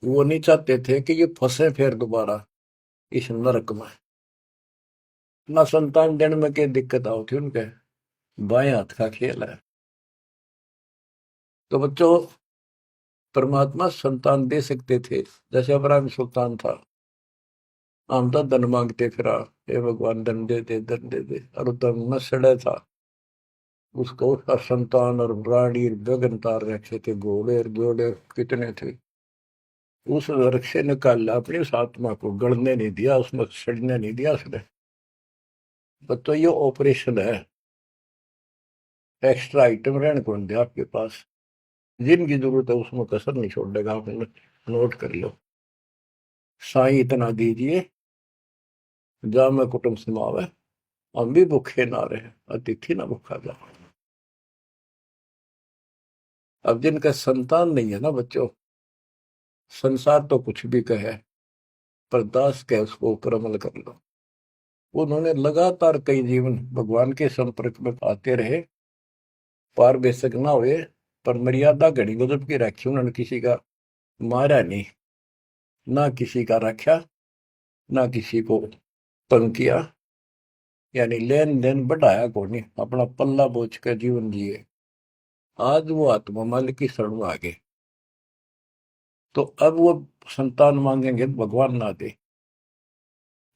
वो नहीं चाहते थे कि ये फंसे फिर दोबारा इस नरक में। ना संतान देने में क्या दिक्कत आओ थी उनके, बाएं हाथ का खेल है। तो बच्चों, परमात्मा संतान दे सकते थे, जैसे अब्राहम सुल्तान था, हम तो धन मांगते फिरा, हे भगवान धन दे दे धन दे दे, और धन न सड़े था, उसको उसका संतान और रानी गगन तार रखे थे, घोड़े घोड़े कितने थे, उस नरक से निकाल अपनी उस आत्मा को, गड़ने नहीं दिया, उसमें सड़ने नहीं दिया उसने। तो ये ऑपरेशन है। एक्स्ट्रा आइटम रहने कौन दिया आपके पास? जिनकी जरूरत है उसमें कसर नहीं छोड़ेगा। आप नोट कर लो। साईं इतना दीजिए, जा मैं कुटुंब समावे, हम भी भूखे ना रहे, अतिथि ना भूखा जा। अब जिनका संतान नहीं है ना बच्चों, संसार तो कुछ भी कहे, पर दास कहे उसको ऊपर अमल कर लो। उन्होंने लगातार कई जीवन भगवान के संपर्क में आते रहे, पार बेशक ना हुए, पर मर्यादा घड़ी गजब की रखी उन्होंने। किसी का मारा नहीं, ना किसी का रखा, ना किसी को तंग किया, यानी लेन देन बढ़ाया को नहीं, अपना पल्ला बोझ कर जीवन जिए। आज वो आत्मा मालिक की शरण में आ गए, तो अब वो संतान मांगेंगे तो भगवान ना दे,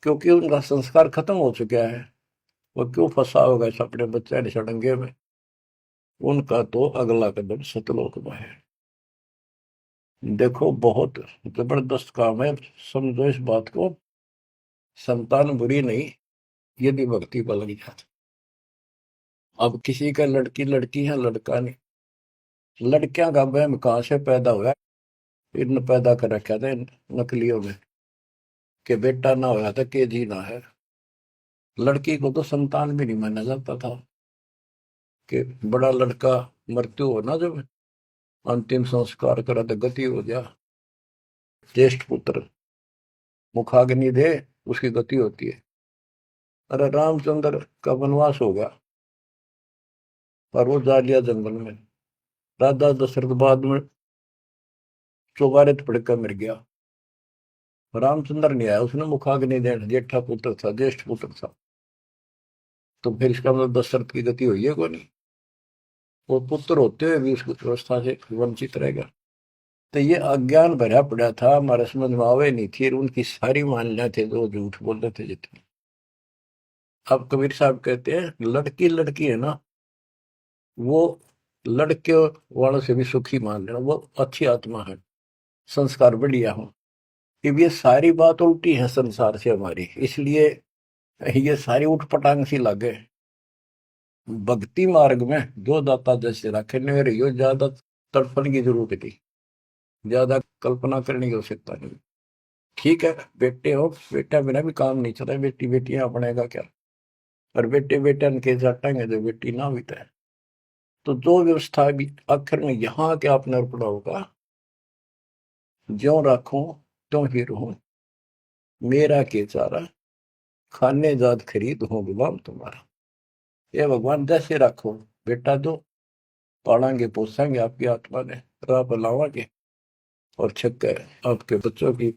क्योंकि उनका संस्कार खत्म हो चुका है। वो क्यों फंसा होगा इस अपने बच्चे सड़ंगे में? उनका तो अगला कदम सतलोक में है। देखो बहुत जबरदस्त काम है, समझो इस बात को। संतान बुरी नहीं, यदि भक्ति पर लग जाती। अब किसी का लड़की लड़की है, लड़का नहीं। लड़कियां का वहम कहाँ से पैदा हुआ? इन पैदा कर रखा था इन नकलियों में, कि बेटा ना होया था के जी ना है। लड़की को तो संतान भी नहीं माना जाता था, कि बड़ा लड़का मृत्यु हो ना, जब अंतिम संस्कार करा तो गति हो जा, ज्येष्ठ पुत्र मुखाग्नि दे, उसकी गति होती है। अरे रामचंद्र का वनवास हो गया और वो जा लिया जंगल में। राजा दशरथ बाद में चौबारे पड़कर मर गया। रामचंद्र नहीं आया, उसने मुखाग्नि देना, जेठा पुत्र था, ज्येष्ठ पुत्र था। तो फिर इसका मतलब दशरथ की गति हुई है को नहीं? वो पुत्र होते हुए भी उस व्यवस्था से वंचित रहेगा। तो ये अज्ञान भरा पड़ा था, हमारे समझ में आवे नहीं थी, उनकी सारी मान्यता थे जो झूठ बोलते थे जितने। अब कबीर साहब कहते हैं लड़की लड़की है ना, वो लड़के वालों से भी सुखी मान लेना, वो अच्छी आत्मा है, संस्कार बढ़िया हो। अब ये सारी बात उल्टी है संसार से हमारी, इसलिए ये सारी उठपटांग सी लगे। भक्ति मार्ग में जो दाता जैसे रखे न रही हो, ज्यादा तड़पने की जरूरत नहीं, ज्यादा कल्पना करने की आवश्यकता नहीं। ठीक है, बेटे हो, बेटा बिना भी काम नहीं चला, बेटी बेटियां अपनेगा क्या? और बेटे बेटे के जाटेंगे जो बेटी ना बीता है। तो जो व्यवस्था भी आखिर में यहाँ के आपने अर्पणा होगा, ज्यों राखूं त्यों ही रहूं, मेरा के चारा, खाने जात खरीद हो गुलाम तुम्हारा। ये भगवान जैसे रखो, बेटा दो, पालेंगे पोसेंगे आपकी आत्मा ने, राह पर लावांगे, और छक्के आपके बच्चों की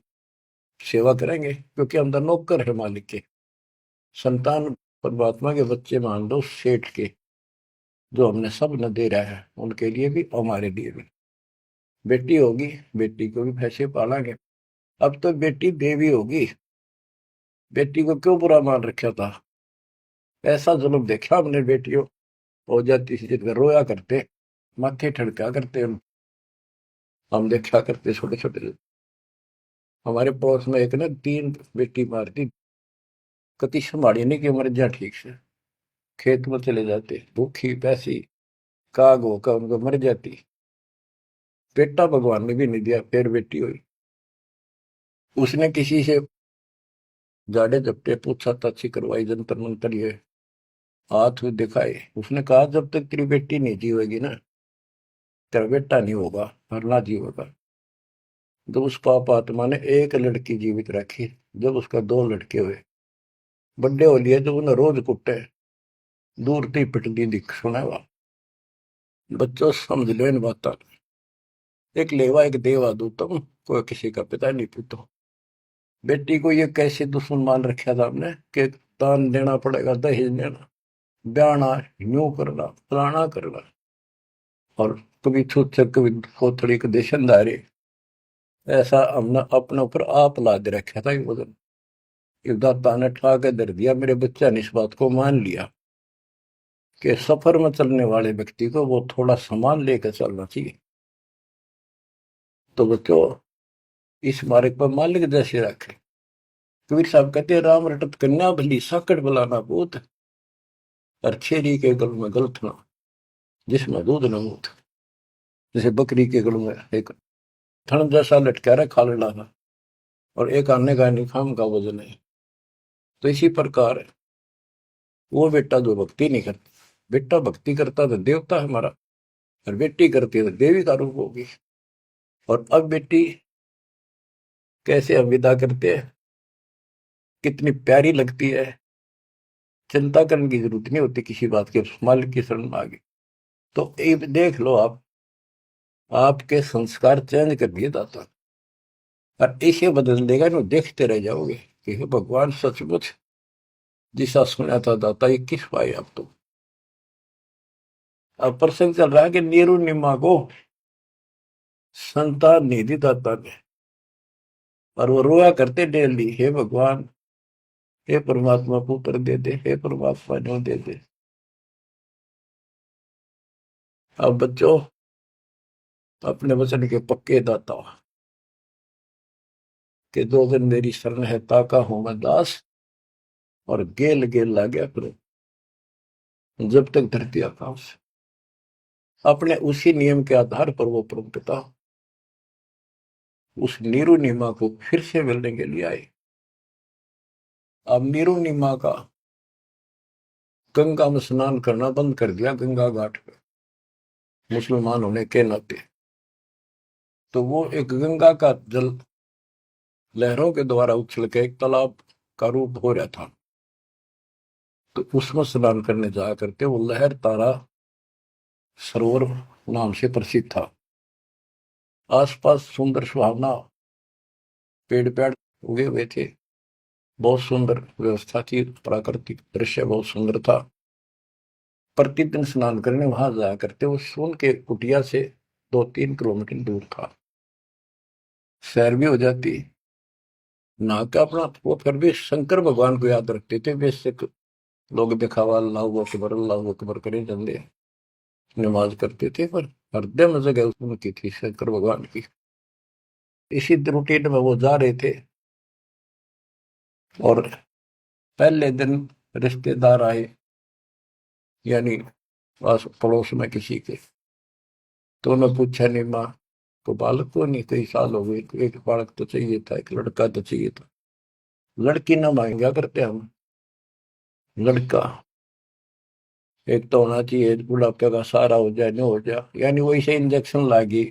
सेवा करेंगे, क्योंकि हम तो नौकर है मालिक के। संतान परमात्मा के बच्चे मान लो, सेठ के, जो हमने सब न दे रहा है, उनके लिए भी हमारे लिए भी। बेटी होगी, बेटी को भी पैसे पालेंगे। अब तो बेटी देवी होगी, बेटी को क्यों बुरा मान रखा था? ऐसा जुल्म देखा हमने, बेटियों हो जाती थी जिनका रोया करते, माथे ठड़का करते हम देखा करते छोटे छोटे। हमारे पड़ोस में एक ना 3 बेटी मारती, कति संभाली नहीं कि मर जा ठीक से, खेत में चले जाते भूखी पैसी, काग होकर उनको मर जाती। बेटा भगवान ने भी नहीं दिया, फिर बेटी हुई। उसने किसी से जाड़े जपटे पूछा ताछी करवाई, जंतर मंतर ये हाथ दिखाए। उसने कहा जब तक तेरी बेटी नहीं जीवेगी ना, तेरा बेटा नहीं होगा, मरना जीवेगा। जब उस पाप आत्मा ने एक लड़की जीवित रखी, जब उसका 2 लड़के हुए, बड्डे हो लिए, जब उन्हें रोज कुटे, दूर थी पिटती दिख सुनेगा। बच्चों समझ लो इन बात। एक लेवा एक देवा दूतम, कोई किसी का पिता नहीं पूतो। बेटी को ये कैसे दुश्मन मान रखा था हमने, कि दान देना पड़ेगा, दहेज देना, ब्याना, यूं करना, फलाना करना, और कभी छूत से कभी थोड़ी के देशनदारी। ऐसा हमने अपने ऊपर आप लाद रखा था। ये वजन दाता ने ठा के दर दिया, मेरे बच्चा ने इस बात को मान लिया कि सफर में चलने वाले व्यक्ति को वो थोड़ा सामान लेकर चलना चाहिए। तो बच्चों, इस मार्ग पर मालिक जैसे रखे। कबीर साहब कहते हैं, राम रटत कन्या भली, साकट बुलाना पूत, और छेरी के गल में गलत ना, जिसमें दूध न मूत। जैसे बकरी के गल में एक थन जैसा लटका रहा खाल डाला, और एक आने का निखाम का वजन है। तो इसी प्रकार वो बेटा जो भक्ति नहीं करता, बेटा भक्ति करता तो देवता है हमारा, और बेटी करती है तो देवी का रूप होगी। और अब बेटी कैसे हम विदा करते हैं, कितनी प्यारी लगती है, चिंता करने की जरूरत नहीं होती किसी बात के, मालिक की शरण में आ गई तो एक देख लो आप, आपके संस्कार चेंज कर दिए दाता, और इसे बदल देगा ना, देखते रह जाओगे कि हे भगवान सचमुच जिसा सुना था दाता, ये किस पाए आप तो। अब प्रसंग चल रहा है कि नीरू निम्मा को संतान नहीं दी दाता ने, और वो रोया करते डेली, हे भगवान, हे परमात्मा पुत्र दे दे, हे परमात्मा जो दे दे। अब बच्चों, अपने वचन के पक्के दाता, कि दो दिन मेरी शरण है, ताका हूं मैं दास, और गेल गेल ला गया करो जब तक धरती आकाश। अपने उसी नियम के आधार पर वो परम पिता उस नीरू नीमा को फिर से मिलने के लिए आए। अब नीरू नीमा का गंगा में स्नान करना बंद कर दिया, गंगा घाट पे, मुसलमान होने के नाते। तो वो एक गंगा का जल लहरों के द्वारा उछल के एक तालाब का रूप हो रहा था, तो उसमें स्नान करने जाया करते। वो लहर तारा सरोवर नाम से प्रसिद्ध था। आसपास सुंदर सुहावना पेड़ पेड़ उगे हुए थे, बहुत सुंदर व्यवस्था थी, प्राकृतिक दृश्य बहुत सुंदर था। प्रतिदिन स्नान करने वहां जाया करते। वो सोन के कुटिया से 2-3 किलोमीटर दूर था, सैर भी हो जाती, नहा के अपना। वो फिर भी शंकर भगवान को याद रखते थे। बेशक लोग दिखावा अल्लाह अकबर करे चंदे नमाज करते थे, पर हृदय में जगह उनकी थी शंकर भगवान की। इसी रूटीन में वो जा रहे थे, और पहले दिन रिश्तेदार आए, यानी पास पड़ोस में किसी के। तो उन्होंने पूछा, नहीं माँ को बालक को नहीं, कई साल हो गए, एक बालक तो चाहिए था, एक लड़का तो चाहिए था। लड़की ना मांगा करते हम, लड़का एक तो होना चाहिए, बुढ़ापे का सहारा हो जाए, न हो जाए। यानी वही से इंजेक्शन लागी,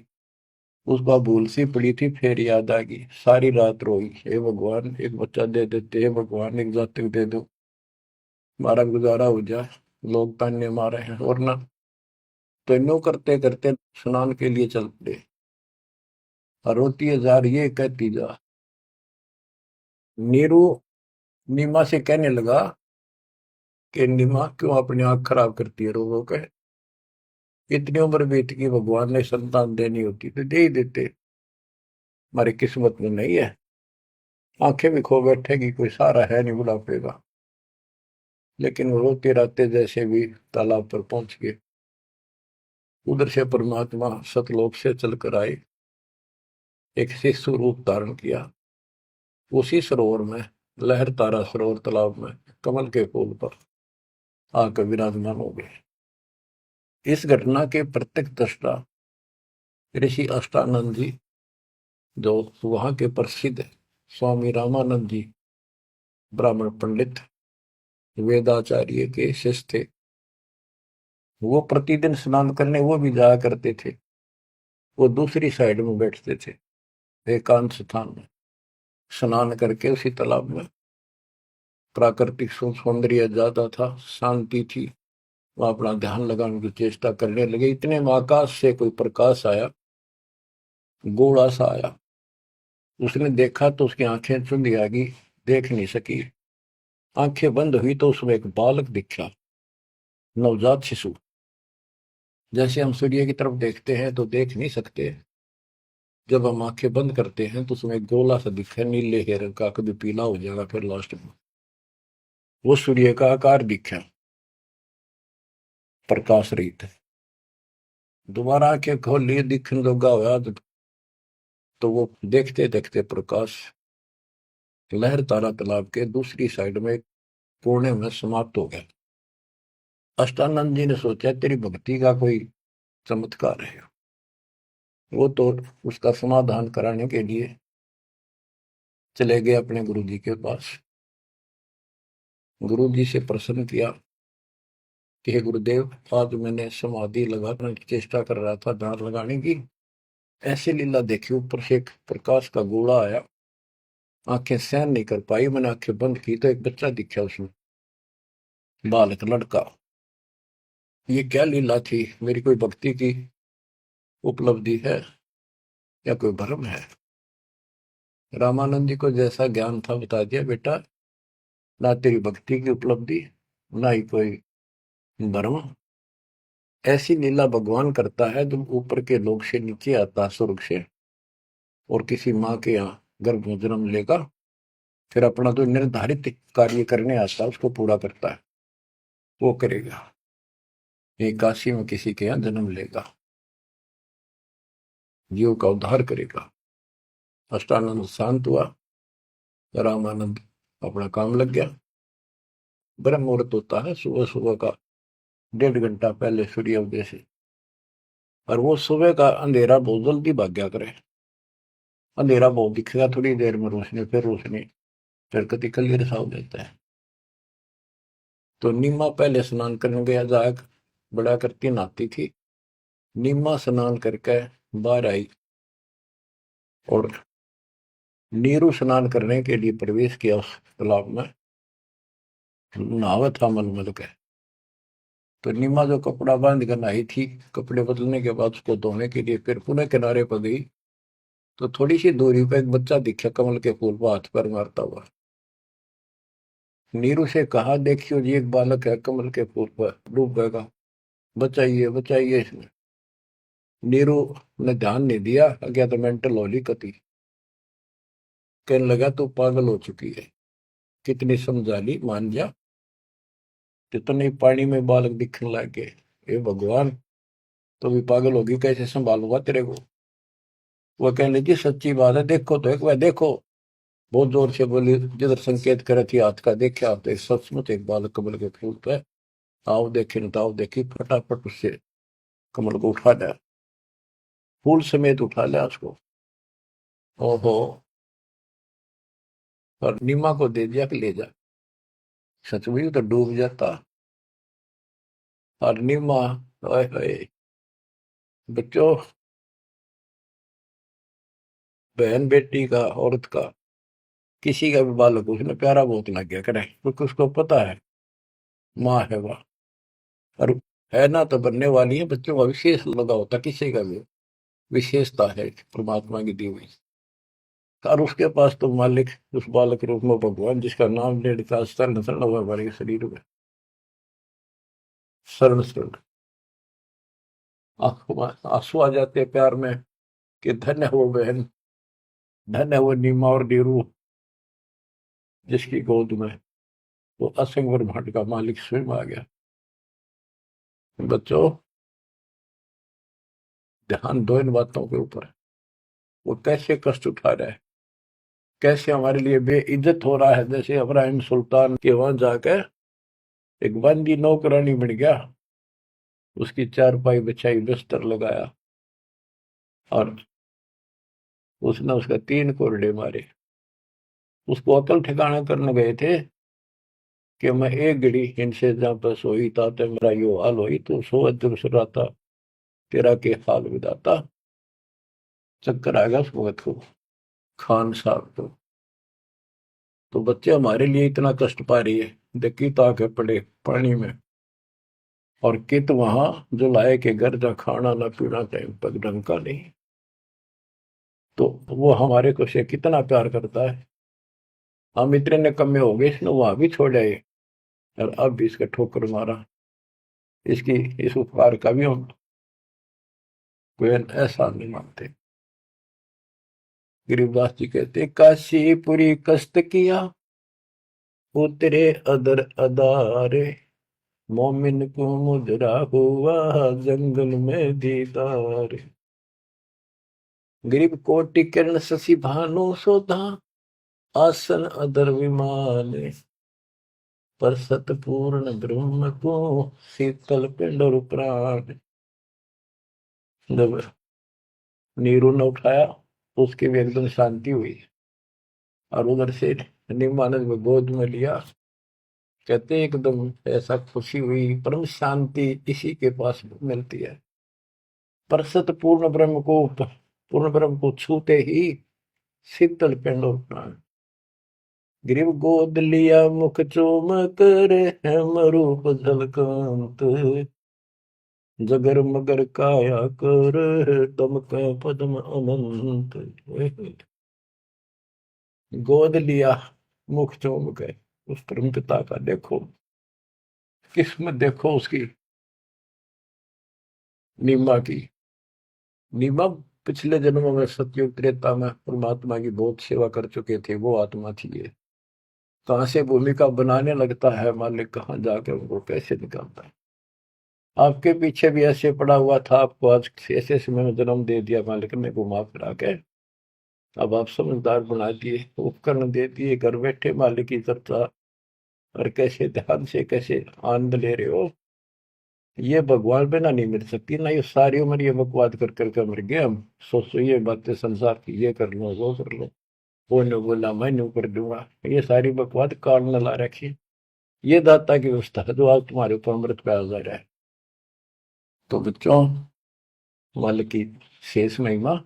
उसका भूल सी पड़ी थी, फिर याद आ गई, सारी रात रोई, हे भगवान एक बच्चा दे देते, हे भगवान एक जातक दे दो, हमारा गुजारा हो जाए, लोग ताने मारे हैं। और ना तो नो करते करते स्नान के लिए चल पड़े, और रोती है जा रही है, कहती जा। नीरू नीमा से कहने लगा कि नीमा क्यों अपनी आंख खराब करती है रो रो के, इतनी उम्र बीत गई, भगवान ने संतान देनी होती तो दे ही देते, हमारी किस्मत में नहीं है, आंखें भी खो बैठेगी, कोई सहारा है नहीं बुढ़ापे का। लेकिन वो रोते रहते जैसे भी तालाब पर पहुंच गए। उधर से परमात्मा सतलोक से चलकर आए, एक शिशु रूप धारण किया, उसी सरोवर में, लहर तारा सरोवर तालाब में, कमल के फूल पर आकर विराजमान हो गए। इस घटना के प्रत्यक्ष दृष्टा ऋषि अष्टानंद जी, जो वहां के प्रसिद्ध स्वामी रामानंद जी, ब्राह्मण पंडित वेदाचार्य के शिष्य थे, वो प्रतिदिन स्नान करने वो भी जाया करते थे। वो दूसरी साइड में बैठते थे, एकांत स्थान में, स्नान करके उसी तालाब में। प्राकृतिक सौंदर्य ज्यादा था, शांति थी, वह अपना ध्यान लगाने की चेष्टा करने लगे। इतने में आकाश से कोई प्रकाश आया, गोला सा आया। उसने देखा तो उसकी आंखें चुंधी आ गई, देख नहीं सकी। आंखें बंद हुई तो उसमें एक बालक दिखा, नवजात शिशु। जैसे हम सूर्य की तरफ देखते हैं तो देख नहीं सकते, जब हम आंखें बंद करते हैं तो उसमें एक गोला सा दिखा, नीले के रंग का, कभी पीला हो जाएगा फिर लास्ट में। वो सूर्य का आकार दिखा, प्रकाश रहित। दोबारा आंखें खोल लिए, दिखने लगा हुआ तो वो देखते देखते प्रकाश लहर तारा तालाब के दूसरी साइड में कोने में समाप्त हो गया। अष्टानंद जी ने सोचा तेरी भक्ति का कोई चमत्कार है। वो तो उसका समाधान कराने के लिए चले गए अपने गुरु जी के पास। गुरु जी से प्रश्न किया कि हे गुरुदेव, आज मैंने समाधि लगाने की चेष्टा कर रहा था, ध्यान लगाने की, ऐसे लीला देखी, ऊपर से एक प्रकाश का गोला आया, आंखें सहन नहीं कर पाई, मैंने आंखें बंद की तो एक बच्चा दिखा उसमें, बालक लड़का। ये क्या लीला थी? मेरी कोई भक्ति की उपलब्धि है या कोई भ्रम है? रामानंद जी को जैसा ज्ञान था बता दिया, बेटा ना तेरी भक्ति की उपलब्धि, ना ही कोई भ्रम। ऐसी लीला भगवान करता है जब ऊपर के लोक से नीचे आता, स्वर्ग से, और किसी माँ के यहाँ गर्भ में जन्म लेगा, फिर अपना जो निर्धारित कार्य करने आता है उसको पूरा करता है, वो करेगा। ये काशी में किसी के यहाँ जन्म लेगा, जीव का उद्धार करेगा। अष्टानंद शांत हुआ, रामानंद अपना काम लग गया। ब्रह्म मुहूर्त होता है सुबह सुबह का, 1.5 घंटा पहले सूर्य उदय से, और वो सुबह का अंधेरा बहुत जल्दी भाग गया करे। अंधेरा बहुत दिखेगा, थोड़ी देर में रोशनी, फिर रोशनी, फिर कति क्लियर सा हो जाता है। तो नीमा पहले स्नान करने गया, जाग बड़ा करती नहाती थी, नीमा स्नान करके बाहर आई और नीरू स्नान करने के लिए प्रवेश किया उस तालाब में, नहावा था मलमल के। तो नीमा जो कपड़ा बांध कर नहाई थी, कपड़े बदलने के बाद उसको धोने के लिए फिर पुनः किनारे पर गई, तो थोड़ी सी दूरी पर एक बच्चा दिखा कमल के फूल पर हाथ पर मारता हुआ। नीरू से कहा, देखियो जी एक बालक है कमल के फूल पर डूब गएगा, बचाइए बचाइए इसमें। नीरू ने ध्यान नहीं दिया, गया तो मेंटल होली कती, कहने लगा तू पागल हो चुकी है, कितनी समझा ली, मान जा। कितने पानी में बालक दिखने लग गए, हे भगवान, तो भी पागल होगी, कैसे संभालूंगा तेरे को? वह कहने लगी सच्ची बात है, देखो तो एक बार देखो। बहुत जोर से बोली, जिधर संकेत करे थी हाथ का, देखा तो सचमुच एक बालक कमल के फूल पे, आओ देखे न ताओ देखी, फटाफट उससे कमल को उठा लिया, फूल समेत उठा लिया उसको। ओहो, और नीमा को दे दिया कि ले जा। सच में तो डूब जाता। और नीमा, ओए होए, बच्चों, बहन बेटी का, औरत का, किसी का भी बालक उसने प्यारा बहुत लग गया करे, क्योंकि उसको पता है माँ है वह, और है ना तो बनने वाली है। बच्चों का विशेष लगा होता, किसी का भी विशेषता है परमात्मा की दी हुई, और उसके पास तो मालिक उस बालक के रूप में भगवान, जिसका नाम ले लिखा शरण शरण हुआ हमारे शरीर में, शरण शरण। आंसू आ जाते हैं प्यार में कि धन्य हो बहन, धन्य हो नीमा और नीरू, जिसकी गोद में वो असंग ब्रह्मांड का मालिक स्वयं आ गया। बच्चों, ध्यान दो इन बातों के ऊपर, वो कैसे कष्ट उठा रहा है, कैसे हमारे लिए बेइज्जत हो रहा है। जैसे इब्राहिम सुल्तान के वहां जाकर एक बंदी नौकरानी बन गया, उसकी चारपाई बिछाई, बिस्तर लगाया, और उसने उसका 3 कोरडे मारे। उसको अकल ठिकाना करने गए थे कि मैं एक घड़ी इनसे जहां पर सोई ताते मेरा यो हाल होई, तो सो अजर सुराता तेरा के हाल विदाता। चक्कर आएगा उस वक्त को, खान साहब को। तो बच्चे हमारे लिए इतना कष्ट पा रही है, देखी ताके पड़े पानी में, और कित वहां जो लाए के घर जा खाना ना पीना टाइम पर ढंग का नहीं। तो वो हमारे को से कितना प्यार करता है। हम इतने निकम्मे हो गए, इसने वहां भी छोड़ आए और अब भी इसका ठोकर मारा। इसकी इस उपकार का भी हम कोई ऐसा नहीं मानते। गरीबदास जी कहते, काशीपुरी कष्ट किया उतरे अदर अदारे, मोमिन को मुजरा हुआ जंगल में दीदार। गरीब कोटि किरण शशि भानु सोधा, आसन अदर विमान, पर सतपूर्ण ब्रह्म को शीतल पिंड और प्राण। जब नीरू ने उठाया तो उसकी भी एकदम शांति हुई, और उधर से निमानंद में गोद में लिया। कहते एकदम ऐसा खुशी हुई, परम शांति इसी के पास मिलती है। पर सतपूर्ण ब्रह्म को छूते ही शीतल पिंड और प्राण। ग्रीव गोद लिया मुख चूम कर, हेम रूप झलकांत, जगर मगर काया कर, दमक पद्म अनंत। गोद लिया, मुख चूम गए उस परम पिता का। देखो किस्मत, देखो उसकी, नीमा की। नीमा पिछले जन्मों में सतयुग त्रेता में परमात्मा की बहुत सेवा कर चुके थे, वो आत्मा थी ये। कहां से भूमिका बनाने लगता है मालिक, कहाँ जाके उनको कैसे निकालता है। आपके पीछे भी ऐसे पड़ा हुआ था, आपको आज ऐसे समय में जन्म दे दिया मालिक ने घुमा फिरा के। अब आप समझदार बना दिए, उपकरण दे दिए, घर बैठे मालिक की चर्चा, और कैसे ध्यान से कैसे आनंद ले रहे हो। ये भगवान पे ना नहीं मिल सकती ना, ये सारी उम्र ये बकवाद कर करके मर गए हम। सोचो ये बातें संसार की, ये कर लो वो कर लो, वो ने बोला मैं न्यू कर दूंगा, ये सारी बकवाद काल न ला रखी। ये दाता की व्यवस्था है जो आज तुम्हारे ऊपर अमृत पे आ जा रहा है। तो बच्चों, मालिक की शेष महिमा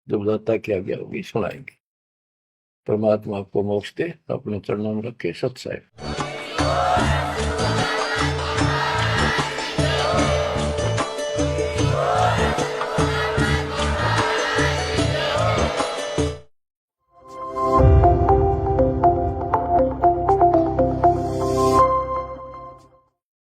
जब दाता की आज्ञा होगी सुनाएंगे। परमात्मा आपको मोक्ष दे, अपने चरणों में रखे। सत्साई।